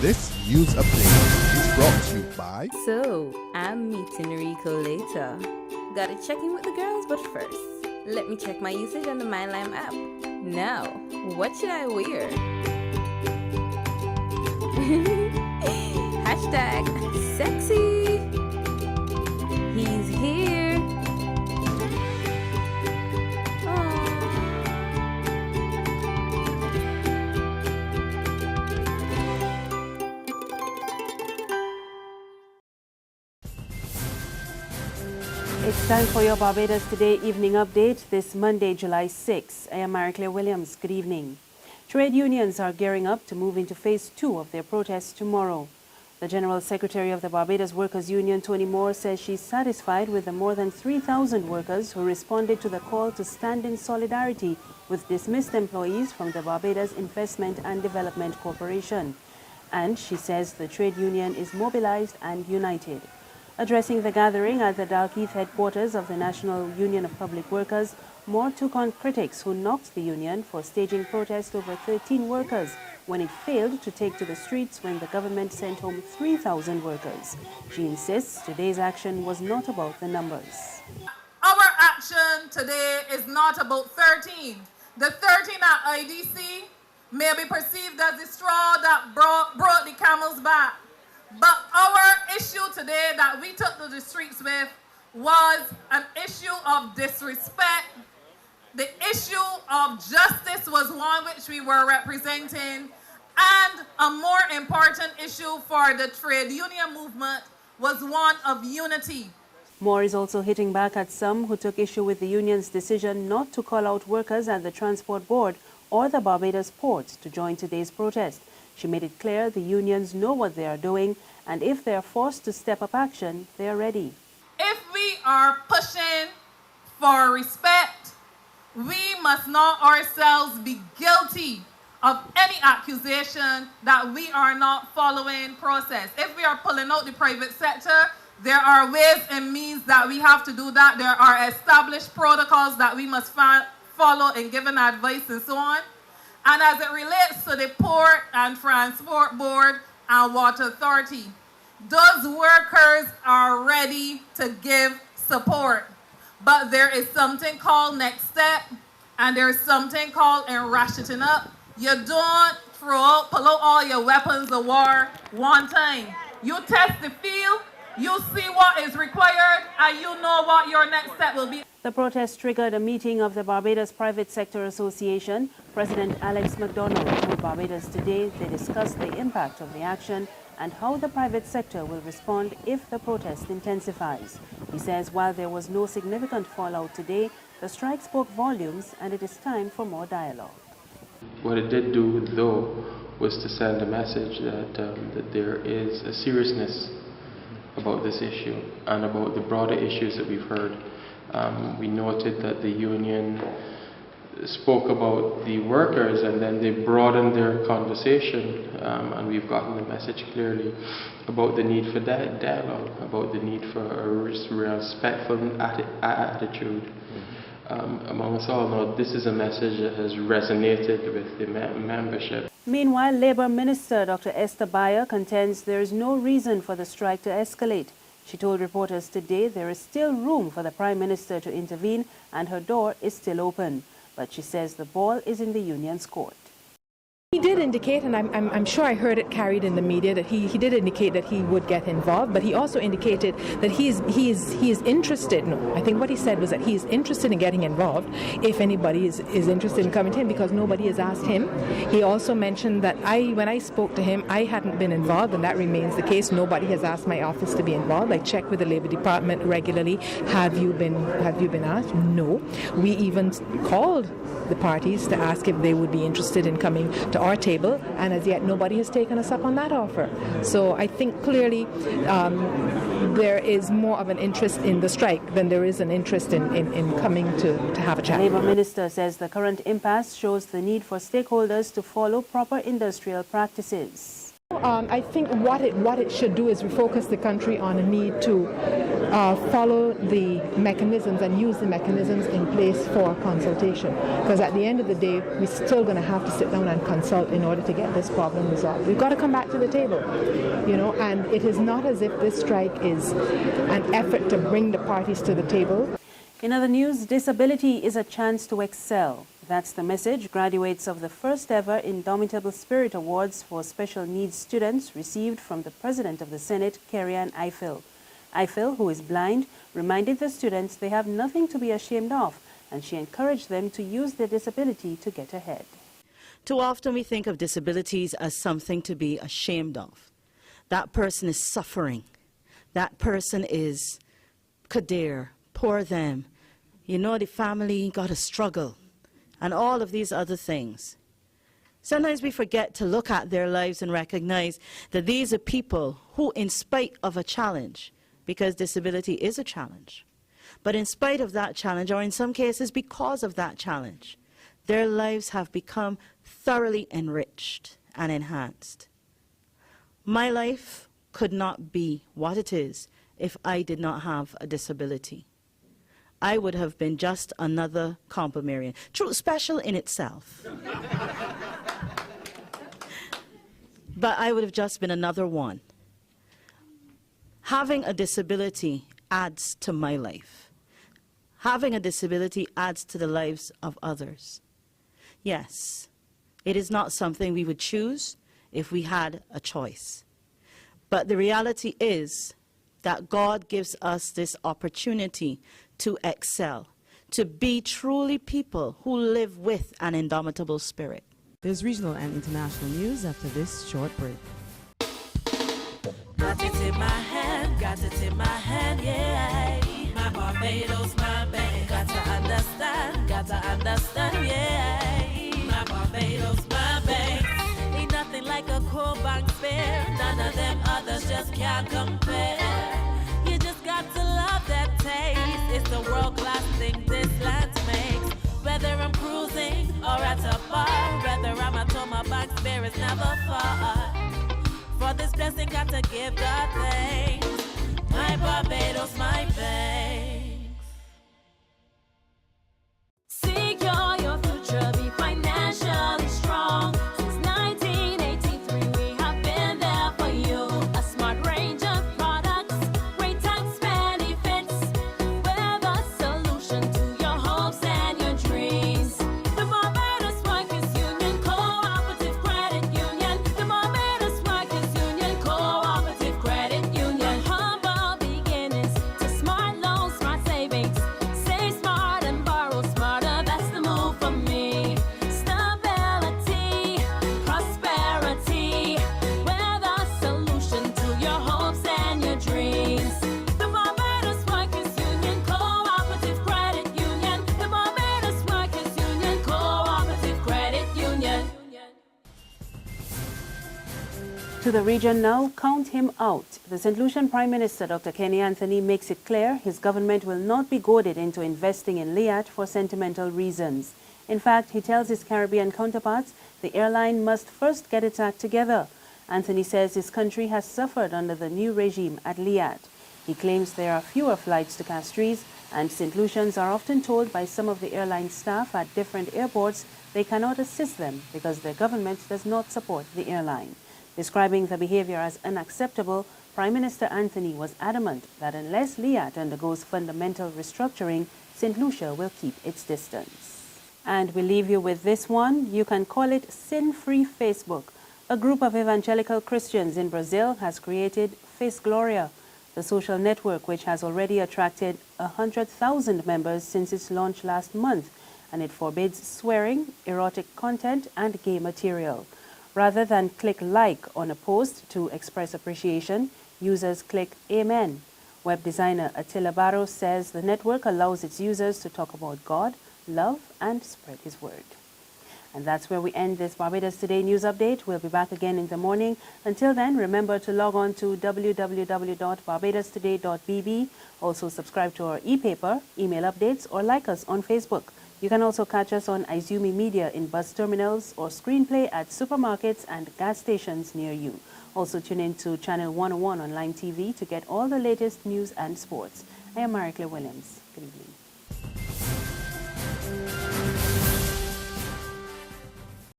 This news update is brought to you by... So, I'm meeting Rico later. Gotta check in with the girls, but first, let me check my usage on the MyLime app. Now, what should I wear? Hashtag sexy. He's here. It's time for your Barbados Today evening update this Monday, July 6. I am Mary Claire Williams. Good evening. Trade unions are gearing up to move into phase 2 of their protests tomorrow. The General Secretary of the Barbados Workers Union, Tony Moore, says she's satisfied with the more than 3,000 workers who responded to the call to stand in solidarity with dismissed employees from the Barbados Investment and Development Corporation. And she says the trade union is mobilized and united. Addressing the gathering at the Dalkeith headquarters of the National Union of Public Workers, Moore took on critics who knocked the union for staging protest over 13 workers when it failed to take to the streets when the government sent home 3,000 workers. She insists today's action was not about the numbers. Our action today is not about 13. The 13 at IDC may be perceived as the straw that brought the camel's back. But our issue today that we took to the streets with was an issue of disrespect. The issue of justice was one which we were representing, and a more important issue for the trade union movement was one of unity. Moore is also hitting back at some who took issue with the union's decision not to call out workers at the Transport Board or the Barbados port to join today's protest. She made it clear the unions know what they are doing, and if they are forced to step up action, they are ready. If we are pushing for respect, we must not ourselves be guilty of any accusation that we are not following process. If we are pulling out the private sector, there are ways and means that we have to do that. There are established protocols that we must follow in giving advice and so on. And as it relates to the Port and Transport Board and Water Authority, those workers are ready to give support. But there is something called next step, and there's something called in ratcheting up. You don't pull out all your weapons of war one time. You test the field, you see what is required, and you know what your next step will be. The protest triggered a meeting of the Barbados Private Sector Association. President Alex McDonald told Barbados Today they discussed the impact of the action and how the private sector will respond if the protest intensifies. He says while there was no significant fallout today, the strike spoke volumes and it is time for more dialogue. What it did do, though, was to send a message that there is a seriousness about this issue and about the broader issues that we've heard. We noted that the union spoke about the workers and then they broadened their conversation, and we've gotten the message clearly about the need for dialogue, about the need for a respectful attitude among us all. Now, this is a message that has resonated with the membership. Meanwhile, Labour Minister Dr. Esther Bayer contends there is no reason for the strike to escalate. She told reporters today there is still room for the Prime Minister to intervene and her door is still open. But she says the ball is in the union's court. He did indicate, and I'm sure I heard it carried in the media, that he did indicate that he would get involved, but he also indicated that he is interested. No, I think what he said was that he is interested in getting involved if anybody is interested in coming to him, because nobody has asked him. He also mentioned that when I spoke to him, I hadn't been involved, and that remains the case. Nobody has asked my office to be involved. I check with the Labour Department regularly. Have you been asked? No. We even called the parties to ask if they would be interested in coming to our table, and as yet nobody has taken us up on that offer. So I think clearly there is more of an interest in the strike than there is an interest in coming to have a chat. The Labour Minister says the current impasse shows the need for stakeholders to follow proper industrial practices. I think what it should do is refocus the country on a need to follow the mechanisms and use the mechanisms in place for consultation. Because at the end of the day, we're still going to have to sit down and consult in order to get this problem resolved. We've got to come back to the table, and it is not as if this strike is an effort to bring the parties to the table. In other news, disability is a chance to excel. That's the message graduates of the first ever Indomitable Spirit Awards for Special Needs students received from the President of the Senate, Kerry-Ann Ifill. Ifill, who is blind, reminded the students they have nothing to be ashamed of, and she encouraged them to use their disability to get ahead. Too often we think of disabilities as something to be ashamed of. That person is suffering. That person is kadir, poor them. The family got to struggle, and all of these other things. Sometimes we forget to look at their lives and recognize that these are people who, in spite of a challenge, because disability is a challenge, but in spite of that challenge, or in some cases because of that challenge, their lives have become thoroughly enriched and enhanced. My life could not be what it is if I did not have a disability. I would have been just another complimarian. True, special in itself. But I would have just been another one. Having a disability adds to my life. Having a disability adds to the lives of others. Yes, it is not something we would choose if we had a choice. But the reality is that God gives us this opportunity to excel, to be truly people who live with an indomitable spirit. There's regional and international news after this short break. Got it in my hand, yeah. My Barbados, my bank. Got to understand, yeah. My Barbados, my bank. Ain't nothing like a core bank spare. None of them others just can't compare. You just got to love that taste. It's the world-class thing this land makes. Whether I'm cruising or at a bar, whether I'm at home, my bank spare is never far. For this blessing, got to give God thanks. My Barbados, my bank. Secure your future, be financially strong. Since 1983, we have been there for you. A smart range of products, great tax benefits. We're the solution to your hopes and your dreams. The Barbados Workers Union Cooperative Credit Union. The Barbados Workers Union Cooperative Credit Union. Humble beginnings to smart loans, smart savings. Save smart and borrow smarter. That's the move for me. Stability, prosperity. We're the solution to your hopes and your dreams. The Barbados Workers Union Cooperative Credit Union. The Barbados Workers Union Cooperative Credit Union. To the region now, count him out. The St. Lucian Prime Minister, Dr. Kenny Anthony, makes it clear his government will not be goaded into investing in Liat for sentimental reasons. In fact, he tells his Caribbean counterparts the airline must first get its act together. Anthony says his country has suffered under the new regime at Liat. He claims there are fewer flights to Castries, and St. Lucians are often told by some of the airline staff at different airports they cannot assist them because their government does not support the airline. Describing the behavior as unacceptable, Prime Minister Anthony was adamant that unless Liat undergoes fundamental restructuring, St. Lucia will keep its distance. And we leave you with this one. You can call it Sin-Free Facebook. A group of evangelical Christians in Brazil has created Face Gloria, the social network which has already attracted 100,000 members since its launch last month, and it forbids swearing, erotic content, and gay material. Rather than click like on a post to express appreciation, users click Amen. Web designer Attila Barros says the network allows its users to talk about God, love, and spread His word. And that's where we end this Barbados Today news update. We'll be back again in the morning. Until then, remember to log on to www.barbadostoday.bb. Also subscribe to our e-paper, email updates, or like us on Facebook. You can also catch us on Izumi Media in bus terminals or screenplay at supermarkets and gas stations near you. Also tune in to Channel 101 online TV to get all the latest news and sports. I am Maricla Williams. Good evening.